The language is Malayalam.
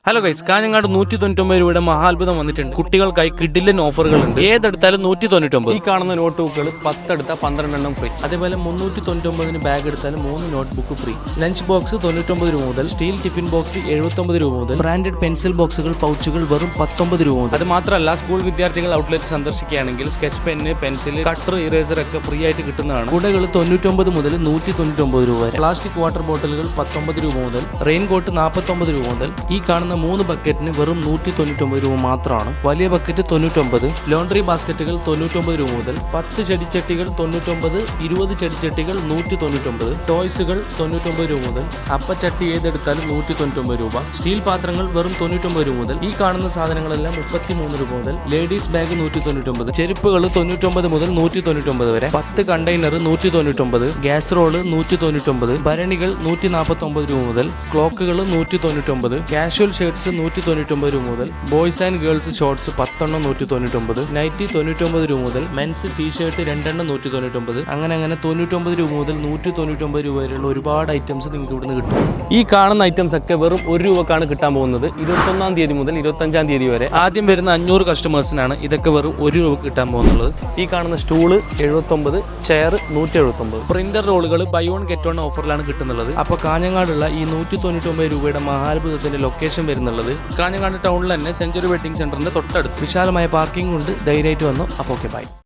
ഹലോ ഗൈസ്, കാഞ്ഞങ്ങാട് 199 രൂപയുടെ മഹാത്ഭുതം വന്നിട്ടുണ്ട്. കുട്ടികൾക്കായി കിഡിലൻ ഓഫറുകളുണ്ട്. ഏതെടുത്താലും 199. ഈ കാണുന്ന നോട്ട് ബുക്കുകൾ 10 എടുത്താൽ 12 എണ്ണം ഫ്രീ. അതേപോലെ 399 ബാഗ് എടുത്താലും 3 note book free. Lunch box 99 രൂപ മുതൽ, സ്റ്റീൽ ടിഫിൻ ബോക്സ് 79 രൂപ മുതൽ, ബ്രാൻഡഡ് പെൻസിൽ ബോക്സുകൾ പൗച്ചുകൾ വെറും 19 രൂപ മുതൽ. അത് മാത്രമല്ല, സ്കൂൾ വിദ്യാർത്ഥികൾ ഔട്ട്ലെറ്റ് സന്ദർശിക്കുകയാണെങ്കിൽ sketch pen, pencil, cutter, eraser ഒക്കെ ഫ്രീ ആയിട്ട് കിട്ടുന്നതാണ്. കുടകൾ 99 മുതൽ 199 രൂപ വരെ. പ്ലാസ്റ്റിക് വാട്ടർ ബോട്ടിലുകൾ 19 രൂപ മുതൽ, റെയിൻകോട്ട് 49 രൂപ മുതൽ. ഈ കാണുന്ന 3 ബക്കറ്റിന് വെറും 199 രൂപ മാത്രമാണ്. വലിയ ബക്കറ്റ് 99. ലോണ്ടറി ബാസ്ക്കറ്റുകൾ 99 രൂപ മുതൽ. 10 ചെടിച്ചട്ടികൾ 99, 20 ചെടിച്ചട്ടികൾ 199, ടോയ്സുകൾ 99 രൂപ മുതൽ. അപ്പച്ചട്ടി ഏതെടുത്താലും 199 രൂപ. സ്റ്റീൽ പാത്രങ്ങൾ വെറും 99 രൂപ മുതൽ. ഈ കാണുന്ന സാധനങ്ങളെല്ലാം 33 രൂപ മുതൽ. ലേഡീസ് ബാഗ് 199, ചെരുപ്പുകൾ 99 മുതൽ 199 വരെ. 10 കണ്ടെയ്നർ 199, ഗ്യാസ് റോള് 199, ഭരണികൾ 149 രൂപ മുതൽ. ക്ലോക്കുകൾ 199, കാഷ്വൽ ഷർട്ട്സ് 199 രൂപ മുതൽ. ബോയ്സ് ആൻഡ് ഗേൾസ് ഷോർട്സ് 10 എണ്ണം 199, നൈറ്റി 99 രൂപ മുതൽ. മെൻസ് ടീഷർട്ട് 2 എണ്ണം 199. അങ്ങനെ 99 രൂപ മുതൽ 199 രൂപ വരെയുള്ള ഒരുപാട് ഐറ്റംസ് നിങ്ങൾക്ക് ഇവിടുന്ന് കിട്ടും. ഈ കാണുന്ന ഐറ്റംസ് ഒക്കെ വെറും 1 രൂപക്കാണ് കിട്ടാൻ പോകുന്നത്. 21-ാം തീയതി മുതൽ 25-ാം തീയതി വരെ. ആദ്യം വരുന്ന 500 കസ്റ്റമേഴ്സിനാണ് ഇതൊക്കെ വെറും 1 രൂപ കിട്ടാൻ പോകുന്നത്. ഈ കാണുന്ന സ്റ്റൂള് 79, ചെയർ 179. പ്രിന്റർ റോളുകൾ ബൈ വൺ ഗെറ്റ് വൺ ഓഫറിലാണ് കിട്ടുന്നത്. അപ്പോൾ കാഞ്ഞങ്ങാടുള്ള ഈ 199 രൂപയുടെ മഹാത്ഭുതത്തിന്റെ ലൊക്കേഷൻ വരുന്നുള്ളത് കാഞ്ഞങ്ങാട് ടൗണിൽ തന്നെ സെഞ്ചുറി വെഡിങ് സെന്ററിന്റെ തൊട്ടടുത്ത്. വിശാലമായ പാർക്കിംഗ് ഉണ്ട്. ധൈര്യമായിട്ട് വന്നു. അപ്പോൾ ഓക്കെ, ബൈ.